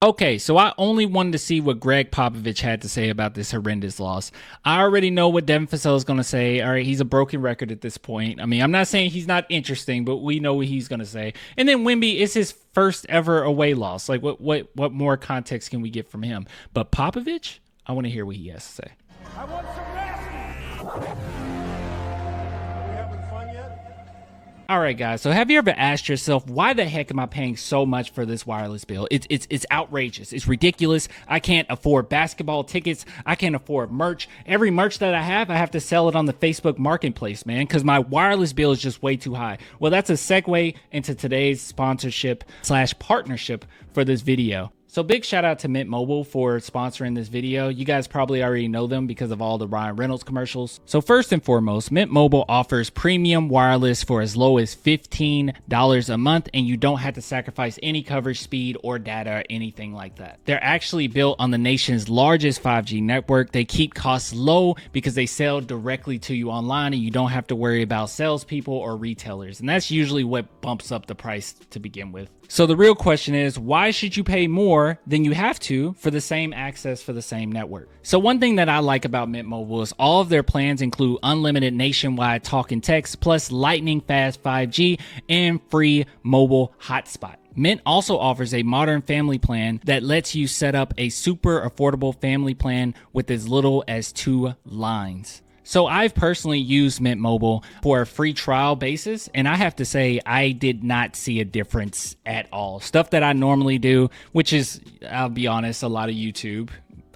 Okay, so I only wanted to see what Greg Popovich had to say about this horrendous loss. I already know what Devin Vassell is going to say. All right, he's a broken record at this point. I mean, I'm not saying he's not interesting, but we know what he's going to say. And then Wemby is his first ever away loss. Like, what more context can we get from him? But Popovich, I want to hear what he has to say. I want some rest. All right, guys. So have you ever asked yourself, why the heck am I paying so much for this wireless bill? It's outrageous. It's ridiculous. I can't afford basketball tickets. I can't afford merch. Every merch that I have to sell it on the Facebook Marketplace, man, because my wireless bill is just way too high. Well, that's a segue into today's sponsorship/partnership for this video. So big shout out to Mint Mobile for sponsoring this video. You guys probably already know them because of all the Ryan Reynolds commercials. So first and foremost, Mint Mobile offers premium wireless for as low as $15 a month, and you don't have to sacrifice any coverage, speed, or data or anything like that. They're actually built on the nation's largest 5G network. They keep costs low because they sell directly to you online, and you don't have to worry about salespeople or retailers. And that's usually what bumps up the price to begin with. So the real question is, why should you pay more than you have to for the same access for the same network? So one thing that I like about Mint Mobile is all of their plans include unlimited nationwide talk and text, plus lightning fast 5G and free mobile hotspot. Mint also offers a modern family plan that lets you set up a super affordable family plan with as little as 2 lines. So I've personally used Mint Mobile for a free trial basis, and I have to say I did not see a difference at all. Stuff that I normally do, which is, I'll be honest, a lot of YouTube.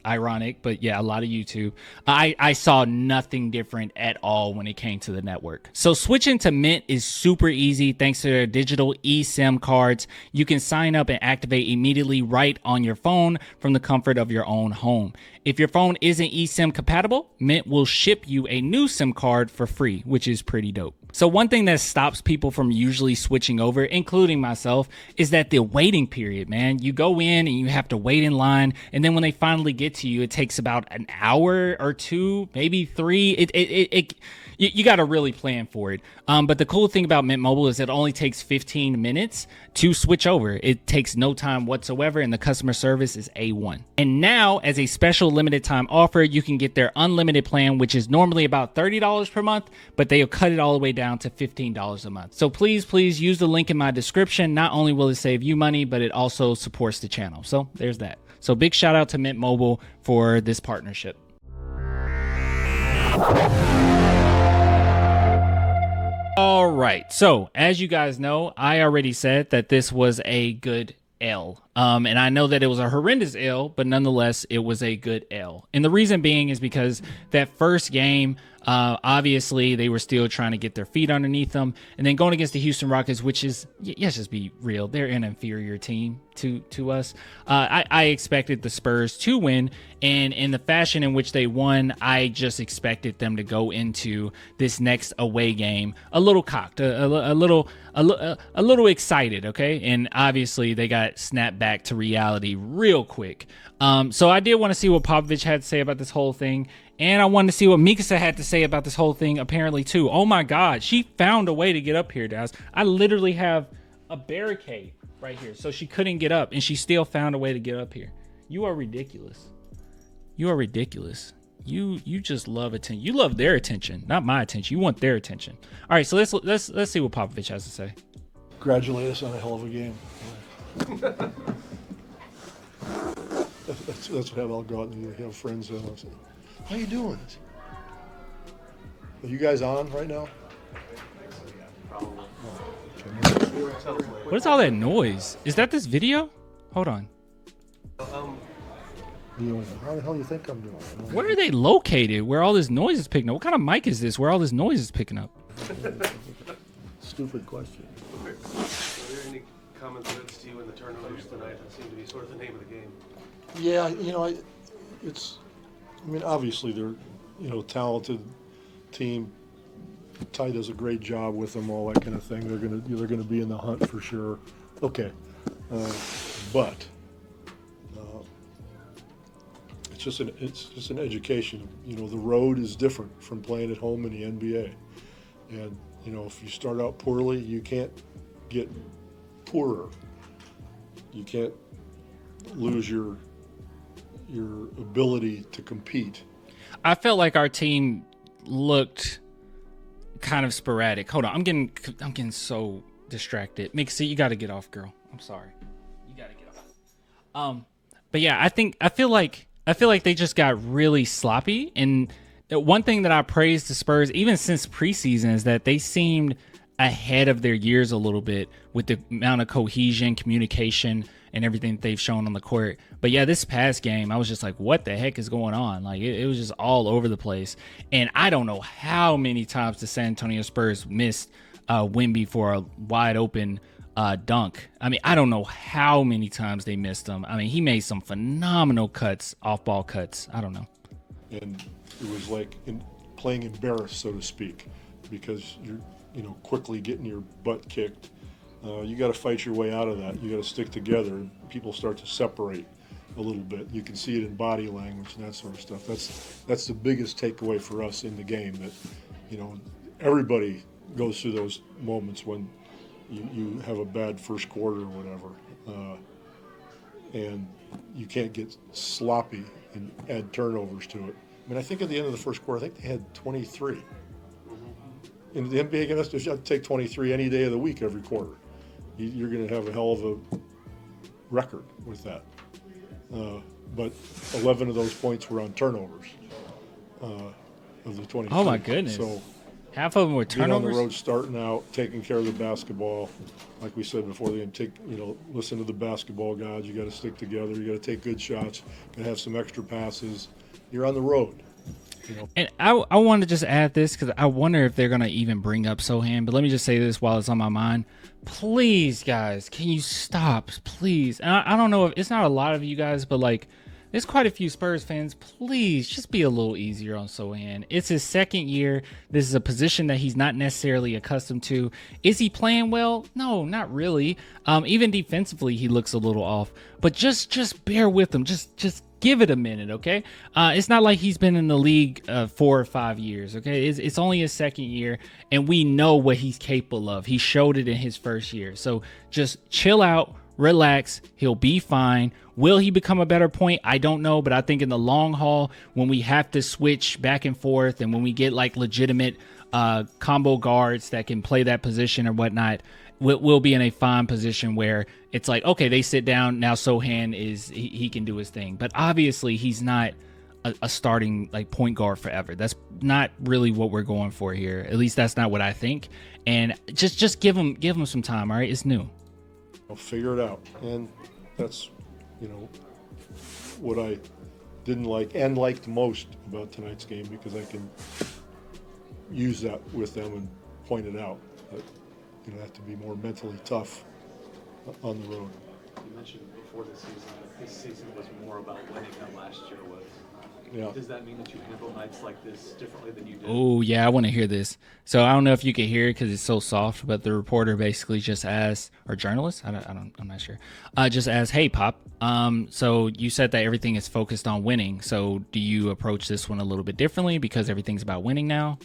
Ironic, but yeah, a lot of YouTube. I saw nothing different at all when it came to the network. So switching to Mint is super easy thanks to their digital eSIM cards. You can sign up and activate immediately right on your phone from the comfort of your own home. If your phone isn't eSIM compatible, Mint will ship you a new SIM card for free, which is pretty dope. So one thing that stops people from usually switching over, including myself, is that the waiting period, man. You go in and you have to wait in line, and then when they finally get to you, it takes about an hour or two, maybe 3. You got to really plan for it. But the cool thing about Mint Mobile is it only takes 15 minutes to switch over. It takes no time whatsoever, and the customer service is A1. And now, as a special limited time offer, you can get their unlimited plan, which is normally about $30 per month, but they'll cut it all the way down to $15 a month. So please use the link in my description. Not only will it save you money, but it also supports the channel. So there's that. So big shout out to Mint Mobile for this partnership. All right. So as you guys know, I already said that this was a good L. And I know that it was a horrendous L, but nonetheless, it was a good L. And the reason being is because that first game, obviously, they were still trying to get their feet underneath them. And then going against the Houston Rockets, which is, let's just be real, they're an inferior team to us. I expected the Spurs to win. And in the fashion in which they won, I just expected them to go into this next away game a little cocked, a little excited, okay? And obviously, they got snapped back to reality real quick. So I did want to see what Popovich had to say about this whole thing. And I wanted to see what Mikasa had to say about this whole thing, apparently, too. Oh, my God. She found a way to get up here, guys. I literally have a barricade right here. So she couldn't get up, and she still found a way to get up here. You are ridiculous. You are ridiculous. You just love attention. You love their attention, not my attention. You want their attention. All right, so let's see what Popovich has to say. Congratulate us on a hell of a game. That's what I'll go out and have friends and I'll say, how you doing? Are you guys on right now? What is all that noise? Is that this video? Hold on. How the hell do you think I'm doing? Where are they located? Where all this noise is picking up? What kind of mic is this? Where all this noise is picking up? Stupid question. Are there any common threads to you in the turnovers tonight? That seem to be sort of the name of the game. Yeah, obviously they're, talented team. Ty does a great job with them, all that kind of thing. They're gonna be in the hunt for sure. Okay, but it's just an education. The road is different from playing at home in the NBA, and if you start out poorly, you can't get poorer. You can't lose your ability to compete. I felt like our team looked kind of sporadic. Hold on, I'm getting so distracted. Mixie, you got to get off, girl. I'm sorry. You got to get off. But yeah, I feel like they just got really sloppy. And one thing that I praised the Spurs even since preseason is that they seemed ahead of their years a little bit with the amount of cohesion, communication, and everything that they've shown on the court. But yeah, this past game, I was just like, what the heck is going on? Like, it was just all over the place. And I don't know how many times the San Antonio Spurs missed Wemby for a wide open dunk. I mean, I don't know how many times they missed him. I mean, he made some phenomenal cuts, off-ball cuts. I don't know. And it was like playing embarrassed, so to speak, because you're quickly getting your butt kicked. You got to fight your way out of that. You got to stick together. People start to separate a little bit. You can see it in body language and that sort of stuff. That's the biggest takeaway for us in the game. That everybody goes through those moments when you have a bad first quarter or whatever, and you can't get sloppy and add turnovers to it. I mean, I think at the end of the first quarter, I think they had 23. In the NBA, you have to take 23 any day of the week every quarter. You're going to have a hell of a record with that. But 11 of those points were on turnovers of the 23. Oh, my goodness. So half of them were turnovers? Being on the road, starting out, taking care of the basketball. Like we said before, listen to the basketball guys. You got to stick together. You got to take good shots. Got to have some extra passes. You're on the road. And I want to just add this because I wonder if they're going to even bring up Sohan. But let me just say this while it's on my mind. Please, guys, can you stop? Please. And I don't know if it's not a lot of you guys, but like there's quite a few Spurs fans. Please just be a little easier on Sohan. It's his second year. This is a position that he's not necessarily accustomed to. Is he playing well? No, not really. Even defensively, he looks a little off. But just bear with him. Just give it a minute, okay? It's not like he's been in the league 4 or 5 years, okay? It's only his second year, and we know what he's capable of. He showed it in his first year. So just chill out, relax. He'll be fine. Will he become a better point? I don't know, but I think in the long haul, when we have to switch back and forth and when we get like legitimate combo guards that can play that position or whatnot, we'll be in a fine position where it's like, okay, they sit down now. Sohan he can do his thing, but obviously he's not a starting like point guard forever. That's not really what we're going for here. At least that's not what I think. And just give him some time. All right, it's new. I'll figure it out, and that's what I didn't like and liked most about tonight's game, because I can use that with them and point it out. But have to be more mentally tough on the road. You mentioned before the season that this season was more about winning than last year was. Yeah. Does that mean that you handle nights like this differently than you did? Oh, yeah, I want to hear this. So I don't know if you can hear it because it's so soft, but the reporter basically just asked, or journalist, I'm not sure, just asked, hey, Pop, so you said that everything is focused on winning. So do you approach this one a little bit differently because everything's about winning now?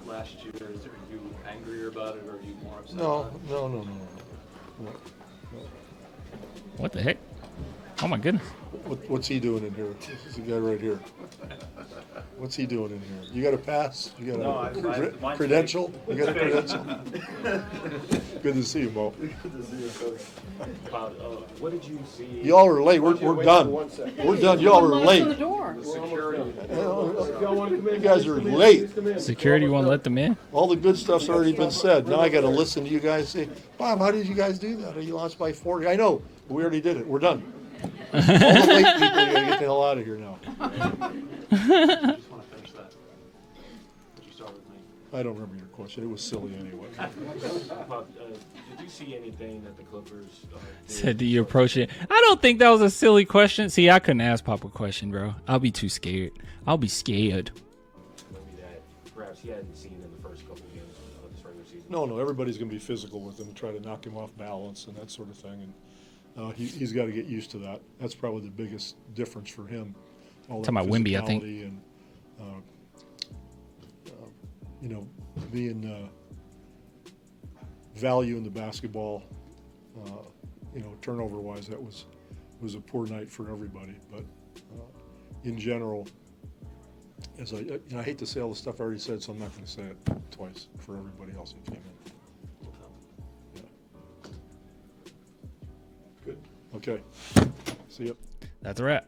Last year, are you angrier about it, or are you more upset? No. What the heck? Oh, my goodness. What's he doing in here? This is the guy right here. What's he doing in here? You got a pass? You got a credential? You got a credential? Good to see you, Mo. Good to see you, Coach. What did you see? Y'all are late. We're done. We're done. Y'all are late. You guys are late. Security won't let them in? All the good stuff's already been said. Now I got to listen to you guys say, Bob, how did you guys do that? You lost by 40. I know. We already did it. We're done. All the late people, you got to get the hell out of here now. I just want to finish that. Would you start with me? I don't remember your question. It was silly anyway. Did you see anything that the Clippers did? Said, do you approach it? I don't think that was a silly question. See, I couldn't ask Pop a question, bro. I'll be too scared. I'll be scared. Maybe that perhaps he hadn't seen in the first couple of games of this regular season. No, everybody's going to be physical with him, try to knock him off balance and that sort of thing. And he's got to get used to that. That's probably the biggest difference for him. Talking about Wemby, I think. And, being value in the basketball, turnover-wise, that was was a poor night for everybody. But in general, as I hate to say all the stuff I already said, so I'm not going to say it twice for everybody else who came in. Yeah. Good. Okay. See ya. That's a wrap.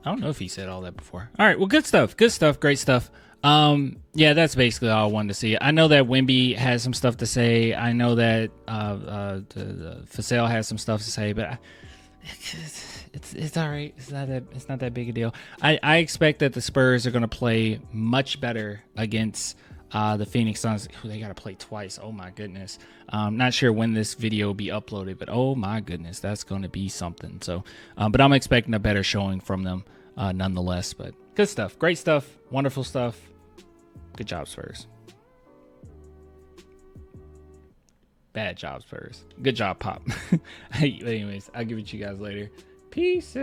I don't know if he said all that before. All right, well, good stuff. Good stuff. Great stuff. Yeah, that's basically all I wanted to see. I know that Wemby has some stuff to say. I know that Fasale has some stuff to say, but it's all right. It's not that big a deal. I expect that the Spurs are going to play much better against the Phoenix Suns. They got to play twice. Oh my goodness. Not sure when this video will be uploaded, but oh my goodness, that's going to be something. So, but I'm expecting a better showing from them nonetheless. But good stuff, great stuff, wonderful stuff. Good job, Spurs. Bad job, Spurs. Good job, Pop. Anyways, I'll give it to you guys later. Peace.